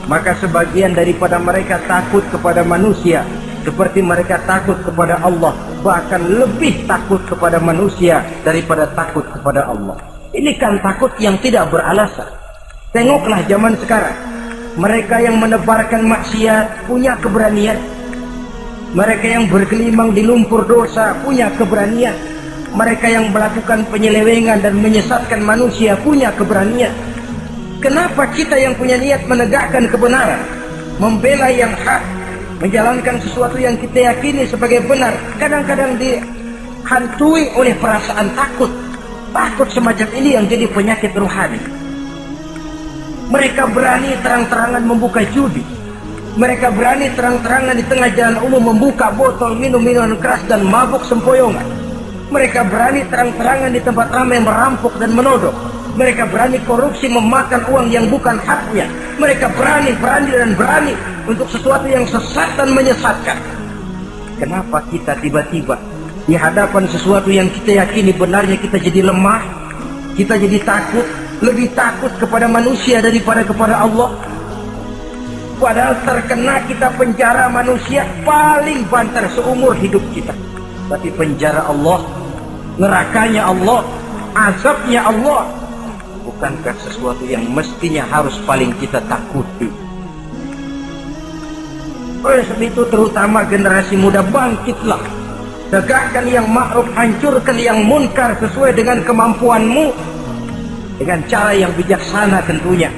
maka sebagian daripada mereka takut kepada manusia seperti mereka takut kepada Allah, bahkan lebih takut kepada manusia daripada takut kepada Allah. Ini kan takut yang tidak beralasan. Tengoklah zaman sekarang, mereka yang menebarkan maksiat punya keberanian, mereka yang bergelimang di lumpur dosa punya keberanian, mereka yang melakukan penyelewengan dan menyesatkan manusia punya keberanian. Kenapa kita yang punya niat menegakkan kebenaran, membela yang hak, menjalankan sesuatu yang kita yakini sebagai benar, kadang-kadang dihantui oleh perasaan takut? Takut semacam ini yang jadi penyakit rohani. Mereka berani terang-terangan membuka judi, mereka berani terang-terangan di tengah jalan umum membuka botol minum-minuman keras dan mabuk sempoyongan. Mereka berani terang-terangan di tempat ramai merampok dan menodong. Mereka berani korupsi, memakan uang yang bukan haknya. Mereka berani untuk sesuatu yang sesat dan menyesatkan. Kenapa kita tiba-tiba di hadapan sesuatu yang kita yakini benarnya kita jadi lemah, kita jadi takut, lebih takut kepada manusia daripada kepada Allah? Padahal terkena kita penjara manusia paling banter seumur hidup kita. Tapi penjara Allah, nerakanya Allah, azabnya Allah, bukankah sesuatu yang mestinya harus paling kita takuti? Oleh sebab itu terutama generasi muda, bangkitlah, tegakkan yang ma'ruf, hancurkan yang munkar sesuai dengan kemampuanmu, dengan cara yang bijaksana tentunya,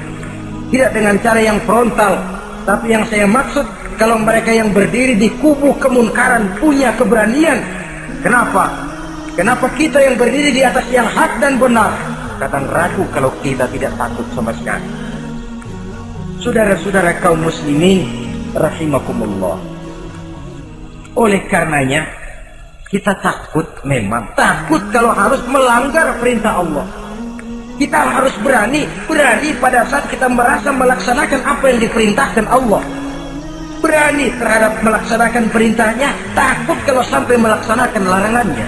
tidak dengan cara yang frontal. Tapi yang saya maksud, kalau mereka yang berdiri di kubu kemunkaran punya keberanian, kenapa kita yang berdiri di atas yang hak dan benar kadang ragu kalau kita tidak takut sama sekali? Saudara-saudara kaum muslimin rahimakumullah, oleh karenanya kita takut, memang takut kalau harus melanggar perintah Allah. Kita harus berani pada saat kita merasa melaksanakan apa yang diperintahkan Allah, berani terhadap melaksanakan perintahnya, takut kalau sampai melaksanakan larangannya.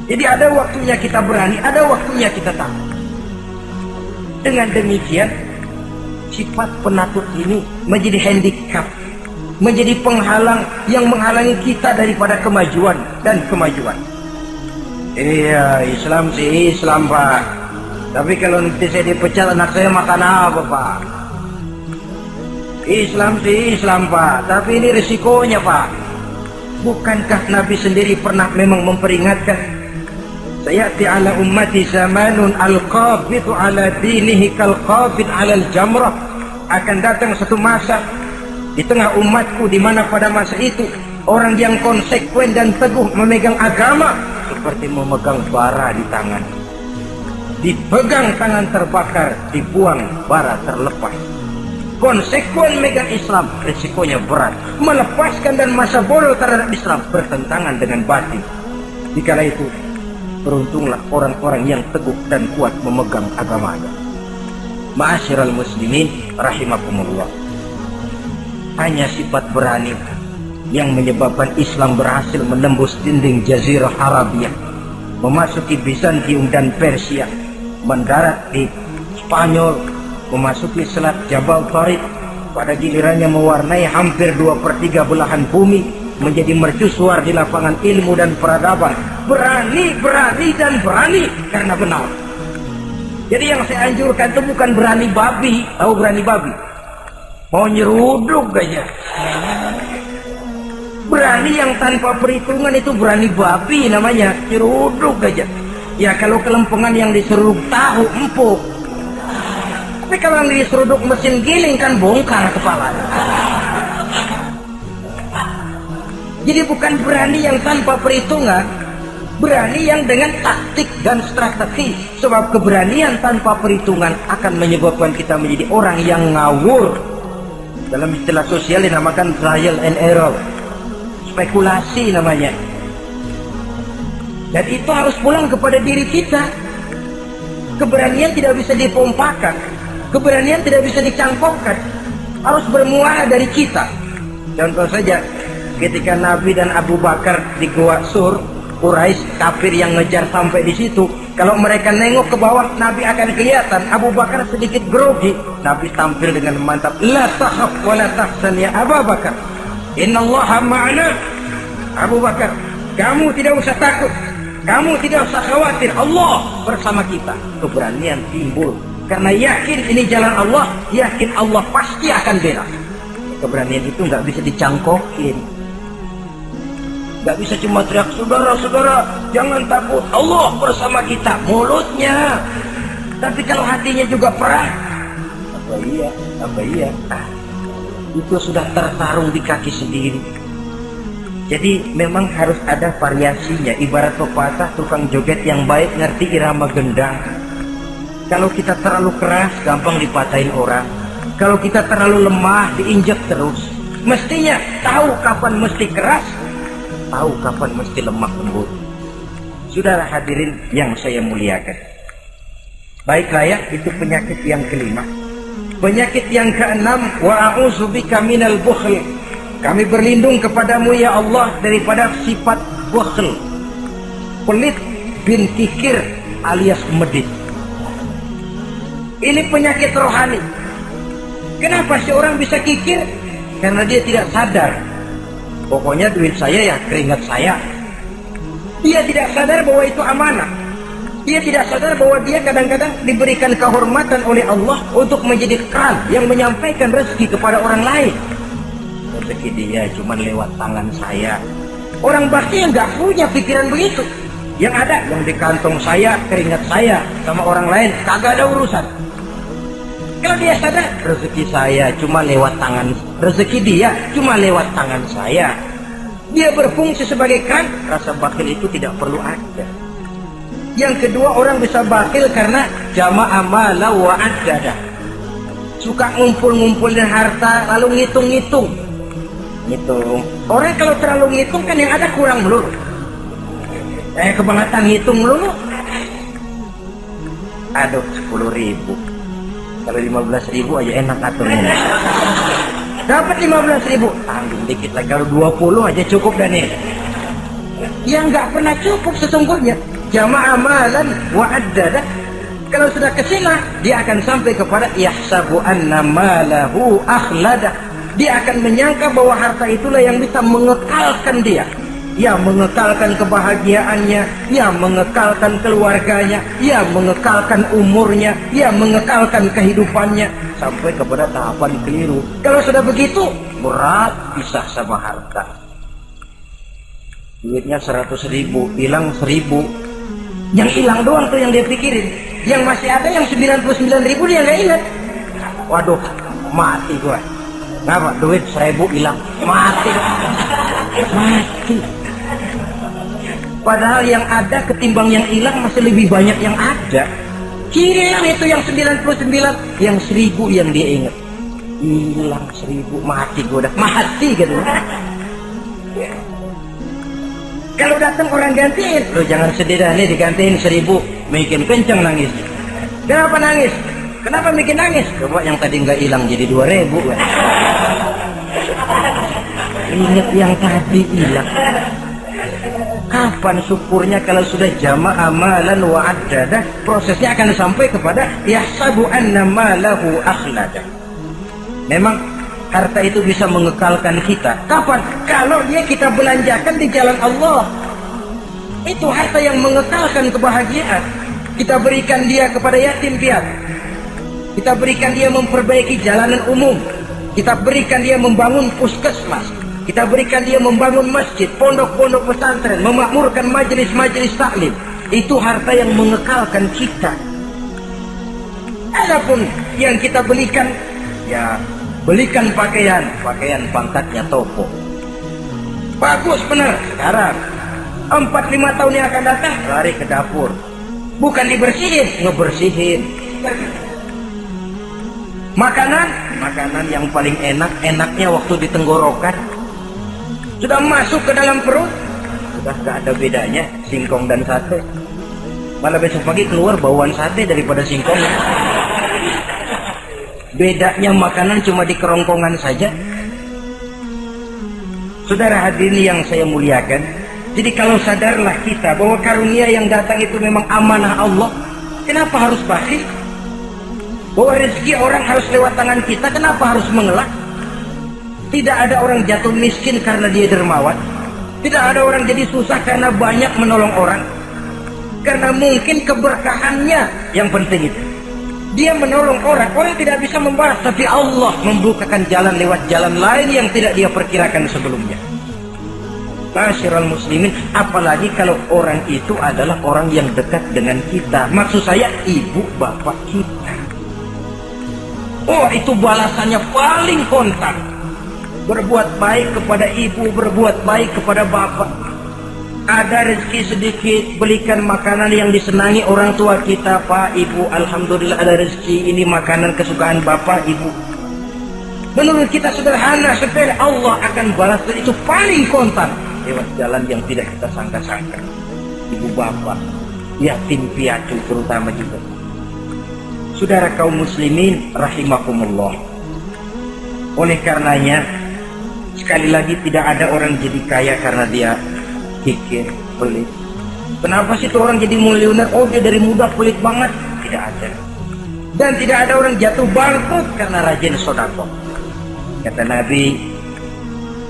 Jadi ada waktunya kita berani, ada waktunya kita takut. Dengan demikian, sifat penakut ini menjadi handicap, menjadi penghalang yang menghalangi kita daripada kemajuan dan kemajuan. Iya, Islam sih Islam, Pak. Tapi kalau nanti saya dipecat, anak saya makan apa, Pak? Islam sih Islam, Pak. Tapi ini risikonya, Pak. Bukankah Nabi sendiri pernah memang memperingatkan, sayati ala ummati zamanun al-qabidu ala dinihi kal-qabid ala al-jamrah. Akan datang satu masa di tengah umatku di mana pada masa itu orang yang konsekuen dan teguh memegang agama seperti memegang bara di tangan. Dipegang tangan terbakar, dibuang bara terlepas. Konsekuen megang Islam, risikonya berat. Melepaskan dan masa bodoh terhadap Islam bertentangan dengan batin. Dikala itu, beruntunglah orang-orang yang teguh dan kuat memegang agamanya. Ma'asyiral muslimin rahimakumullah, hanya sifat berani yang menyebabkan Islam berhasil menembus dinding Jazirah Arabia, memasuki Bizantium dan Persia, mendarat di Spanyol, memasuki Selat Jabal Tariq, pada gilirannya mewarnai hampir 2/3 belahan bumi, menjadi mercusuar di lapangan ilmu dan peradaban. Berani karena benar. Jadi yang saya anjurkan itu bukan berani babi. Tahu berani babi? Mau nyeruduk aja. Berani yang tanpa perhitungan itu berani babi namanya, nyeruduk aja. Ya kalau kelempengan yang diseruduk tahu empuk. Tapi kalau yang diseruduk mesin giling kan bongkar kepala. Jadi bukan berani yang tanpa perhitungan, berani yang dengan taktik dan strategi. Sebab keberanian tanpa perhitungan akan menyebabkan kita menjadi orang yang ngawur. Dalam istilah sosial dinamakan trial and error, spekulasi namanya. Dan itu harus pulang kepada diri kita. Keberanian tidak bisa dipompakan, keberanian tidak bisa dicangkokkan. harus bermuara dari kita. Contoh saja, ketika Nabi dan Abu Bakar di Gua Sur, Quraisy kafir yang ngejar sampai di situ. Kalau mereka nengok ke bawah, Nabi akan kelihatan. Abu Bakar sedikit grogi. Nabi tampil dengan mantap. La takhaf wa la tahzan ya Abu Bakar. Innallaha ma'ana. Abu Bakar, kamu tidak usah takut. Kamu tidak usah khawatir. Allah bersama kita. Keberanian timbul. Karena yakin ini jalan Allah, yakin Allah pasti akan bela. Keberanian itu nggak bisa dicangkokin. Nggak bisa cuma teriak, saudara-saudara, jangan takut, Allah bersama kita. Mulutnya. Tapi kalau hatinya juga perang. Apa iya? Itu sudah tertarung di kaki sendiri. Jadi memang harus ada variasinya. Ibarat pepatah, tukang joget yang baik ngerti irama gendang. Kalau kita terlalu keras, gampang dipatahin orang. Kalau kita terlalu lemah, diinjak terus. Mestinya tahu kapan mesti keras, tahu kapan mesti lemah lembut. Saudara hadirin yang saya muliakan. Baiklah ya, itu penyakit yang kelima. Penyakit yang keenam, wa a'udzubika minal bukhl. Kami berlindung kepadamu ya Allah daripada sifat bukhl. Pelit bin kikir alias medit. Ini penyakit rohani. Kenapa seorang bisa kikir? Karena dia tidak sadar. Pokoknya duit saya ya keringat saya. Dia tidak sadar bahwa itu amanah. Dia tidak sadar bahwa dia kadang-kadang diberikan kehormatan oleh Allah untuk menjadi keran yang menyampaikan rezeki kepada orang lain. Rezeki dia cuma lewat tangan saya. Orang bakti yang gak punya pikiran begitu. Yang ada yang di kantong saya, keringat saya, sama orang lain kagak ada urusan. Kalau dia sadar, rezeki saya cuma lewat tangan, rezeki dia cuma lewat tangan saya. Dia berfungsi sebagai keran, rasa bakhil itu tidak perlu ada. Yang kedua, orang bisa bakhil karena jama'a mala wa addada. Suka ngumpul-ngumpulin harta lalu ngitung-ngitung. Ngitung. Orang kalau terlalu ngitung kan yang ada kurang melulu. Kebangetan ngitung melulu. Aduh, 10.000. Kalau 15.000 aja enak aturnya. Dapat 15.000, tanggung dikit lagi. Kalau 20 aja cukup dan nih. Yang nggak pernah cukup sesungguhnya. Jama'a amalan wa addada. Kalau sudah kesina, dia akan sampai kepada yahsabu anna malahu akhlada. Dia akan menyangka bahwa harta itulah yang bisa mengekalkan dia. Ya mengekalkan kebahagiaannya, ya mengekalkan keluarganya, ya mengekalkan umurnya, ya mengekalkan kehidupannya sampai kepada tahapan keliru. Kalau sudah begitu, berat pisah sama harta. Duitnya 100.000, hilang 1.000. Yang hilang doang tuh yang dia pikirin. Yang masih ada yang 99.000 dia nggak ingat. Waduh, mati gua. Kenapa? Duit 1.000 hilang, mati. Padahal yang ada ketimbang yang hilang masih lebih banyak yang ada. Hilang itu yang 99, yang 1.000 yang dia ingat. Hilang 1.000, mati gua udah. Mati gitu. Kalau datang orang gantiin, lo jangan sedih dah nih digantiin 1.000, bikin kenceng nangis. Kenapa nangis? Kenapa bikin nangis? Coba yang tadi nggak hilang jadi 2.000. Ingat yang tadi hilang. Kapan syukurnya kalau sudah jama'a amalan wa addada? Prosesnya akan sampai kepada yahsabu anna malahu akhlada. Memang harta itu bisa mengekalkan kita. Kapan? Kalau dia kita belanjakan di jalan Allah. Itu harta yang mengekalkan kebahagiaan. Kita berikan dia kepada yatim piatu. Kita berikan dia memperbaiki jalanan umum. Kita berikan dia membangun puskesmas. Kita berikan dia membangun masjid, pondok-pondok pesantren, memakmurkan majelis-majelis taklim. Itu harta yang mengekalkan kita. Adapun yang kita belikan, ya belikan pakaian pangkatnya toko. Bagus benar. Sekarang 4-5 tahun yang akan datang, lari ke dapur. Bukan dibersihin, ngebersihin. Makanan yang paling enaknya waktu di tenggorokan. Sudah masuk ke dalam perut, sudah gak ada bedanya singkong dan sate. Malah besok pagi keluar bauan sate daripada singkong. Bedanya makanan cuma di kerongkongan saja. Saudara hadirin yang saya muliakan, jadi kalau sadarlah kita bahwa karunia yang datang itu memang amanah Allah, kenapa harus bakhil? Bahwa rezeki orang harus lewat tangan kita, kenapa harus mengelak? Tidak ada orang jatuh miskin karena dia dermawan. Tidak ada orang jadi susah karena banyak menolong orang. Karena mungkin keberkahannya yang penting itu. Dia menolong orang, orang tidak bisa membalas, tapi Allah membukakan jalan lewat jalan lain yang tidak dia perkirakan sebelumnya. Ma'asyiral muslimin, apalagi kalau orang itu adalah orang yang dekat dengan kita. Maksud saya ibu bapak kita. Oh, itu balasannya paling kontan. Berbuat baik kepada ibu, berbuat baik kepada bapak. Ada rezeki sedikit, belikan makanan yang disenangi orang tua kita. Pak, ibu, alhamdulillah ada rezeki, ini makanan kesukaan bapak, ibu. Menurut kita sederhana, sepele, Allah akan balas, itu paling kontan lewat jalan yang tidak kita sangka-sangka. Ibu bapak, yatim piatu terutama juga. Saudara kaum muslimin rahimakumullah. Oleh karenanya, sekali lagi tidak ada orang jadi kaya karena dia kikir, pelit. Kenapa sih tuh orang jadi miliuner? Oh, dia dari muda pelit banget. Tidak ada. Dan tidak ada orang jatuh bangkrut karena rajin sedekah. Kata Nabi,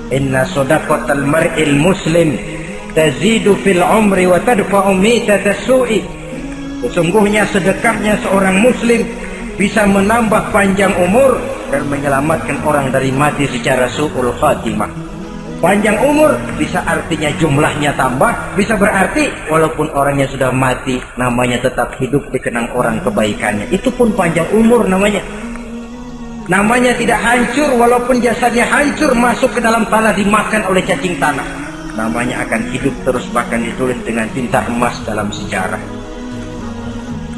inna shadaqatal mar'il muslim tazidu fil umri wa tadfa'u mitatas su'i. Sesungguhnya sedekahnya seorang muslim bisa menambah panjang umur dan menyelamatkan orang dari mati secara su'ul khatimah. Panjang umur bisa artinya jumlahnya tambah, bisa berarti walaupun orangnya sudah mati, namanya tetap hidup dikenang orang kebaikannya. Itu pun panjang umur namanya. Namanya tidak hancur walaupun jasadnya hancur, masuk ke dalam tanah dimakan oleh cacing tanah. Namanya akan hidup terus, bahkan ditulis dengan tinta emas dalam sejarah.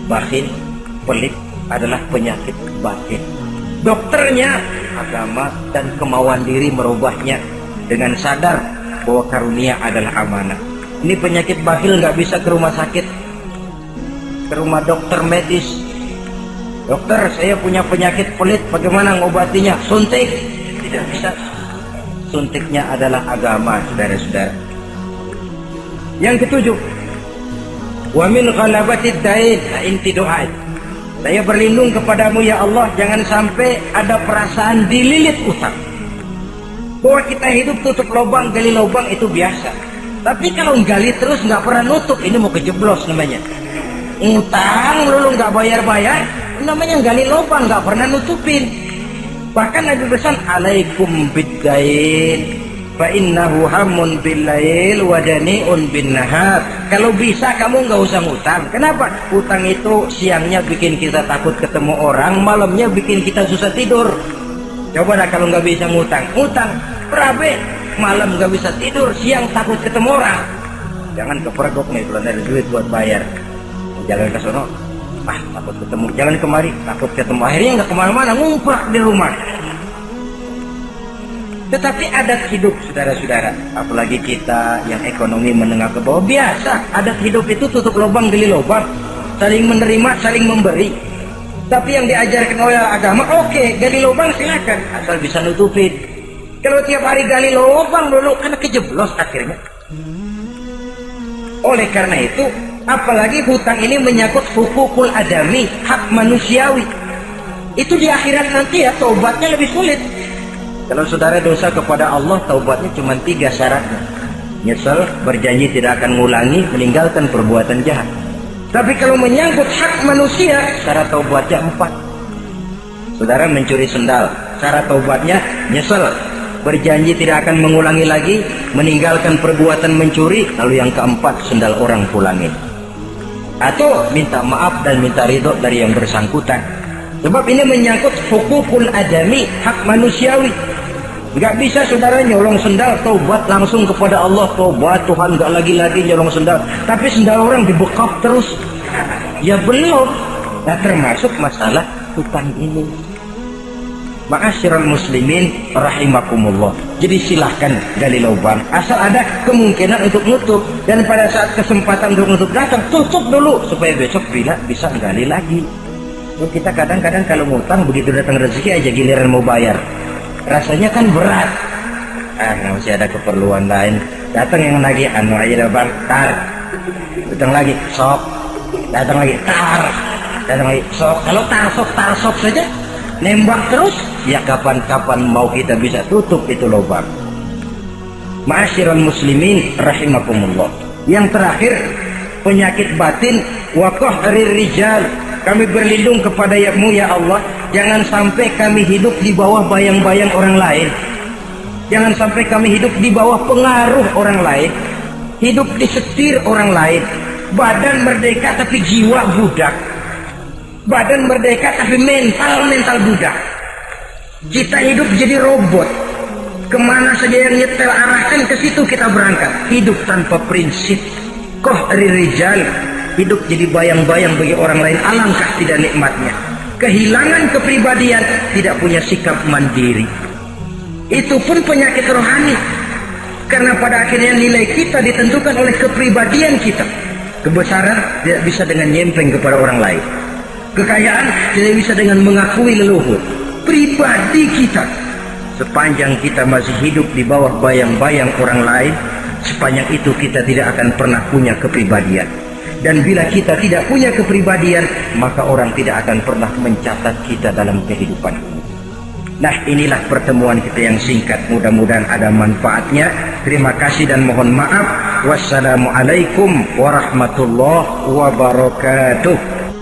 Bakhil, pelit adalah penyakit batin. Dokternya agama dan kemauan diri merubahnya dengan sadar bahwa karunia adalah amanah. Ini penyakit bakhil nggak bisa ke rumah sakit, ke rumah dokter medis. Dokter, saya punya penyakit pelit, bagaimana ngobatinya? Suntik? Tidak bisa. Suntiknya adalah agama, saudara-saudara. Yang ketujuh, wa min ghalabatid dain, inti doa. Saya berlindung kepadamu ya Allah, jangan sampai ada perasaan dililit utang. Bahwa kita hidup tutup lubang, gali lubang itu biasa. Tapi kalau gali terus nggak pernah nutup, ini mau kejeblos namanya. Utang lu nggak bayar-bayar, namanya gali lubang, nggak pernah nutupin. Bahkan Nabi pesan, alaikum biddain fa innahu hamun billail wa dani'un bin nahar. Kalau bisa kamu nggak usah ngutang. Kenapa? Utang itu siangnya bikin kita takut ketemu orang, malamnya bikin kita susah tidur. Coba dah kalau nggak bisa ngutang, berabe, malam nggak bisa tidur, siang takut ketemu orang. Jangan kepergok nih, belum ada duit buat bayar. Jalan ke sono, takut ketemu. Jalan kemari, takut ketemu. Akhirnya nggak kemana-mana, ngumprak di rumah. Tetapi adat hidup, saudara-saudara, apalagi kita yang ekonomi menengah ke bawah, biasa. Adat hidup itu tutup lubang, gali lubang, saling menerima, saling memberi. Tapi yang diajarkan oleh agama, oke, gali lubang silakan, asal bisa nutupin. Kalau tiap hari gali lubang dulu, kan kejeblos akhirnya. Oleh karena itu, apalagi hutang ini menyangkut hukukul adami, hak manusiawi. Itu di akhirat nanti ya, taubatnya lebih sulit. Kalau saudara dosa kepada Allah, taubatnya cuma 3 syaratnya. Nyesal, berjanji tidak akan mengulangi, meninggalkan perbuatan jahat. Tapi kalau menyangkut hak manusia, syarat taubatnya 4. Saudara mencuri sendal, syarat taubatnya nyesal, berjanji tidak akan mengulangi lagi, meninggalkan perbuatan mencuri, lalu yang keempat, sendal orang pulangin. Atau minta maaf dan minta ridho dari yang bersangkutan. Sebab ini menyangkut hukukul adami, hak manusiawi. Nggak bisa saudara nyolong sendal, taubat langsung kepada Allah, taubat Tuhan, nggak lagi-lagi nyolong sendal. Tapi sendal orang dibekap terus, ya belum. Nah, termasuk masalah hutang ini. Ma'asyiral muslimin rahimakumullah. Jadi silahkan gali lubang, asal ada kemungkinan untuk nutup. Dan pada saat kesempatan untuk nutup datang, tutup dulu supaya besok bila bisa gali lagi. Kita kadang-kadang kalau ngutang begitu datang rezeki aja giliran mau bayar. Rasanya kan berat. Masih ada keperluan lain. Datang yang lagi aja bang, tar. Datang lagi sok. Datang lagi tar. Datang lagi sok. Kalau tar sok saja nembak terus, ya kapan-kapan mau kita bisa tutup itu lubang. Ma'asyiral muslimin rahimakumullah. Yang terakhir, penyakit batin wa qahrir rijal. Kami berlindung kepada-Mu ya Allah, jangan sampai kami hidup di bawah bayang-bayang orang lain. Jangan sampai kami hidup di bawah pengaruh orang lain, hidup disetir orang lain. Badan merdeka tapi jiwa budak. Badan merdeka tapi mental budak. Kita hidup jadi robot. Kemana saja yang nyetel arahkan ke situ kita berangkat. Hidup tanpa prinsip. Qahrir rijal. Hidup jadi bayang-bayang bagi orang lain, alangkah tidak nikmatnya. Kehilangan kepribadian, tidak punya sikap mandiri. Itu pun penyakit rohani. Karena pada akhirnya nilai kita ditentukan oleh kepribadian kita. Kebesaran tidak bisa dengan nyempeng kepada orang lain. Kekayaan tidak bisa dengan mengakui leluhur. Pribadi kita, sepanjang kita masih hidup di bawah bayang-bayang orang lain, sepanjang itu kita tidak akan pernah punya kepribadian. Dan bila kita tidak punya kepribadian, maka orang tidak akan pernah mencatat kita dalam kehidupan ini. Nah, inilah pertemuan kita yang singkat. Mudah-mudahan ada manfaatnya. Terima kasih dan mohon maaf. Wassalamualaikum warahmatullahi wabarakatuh.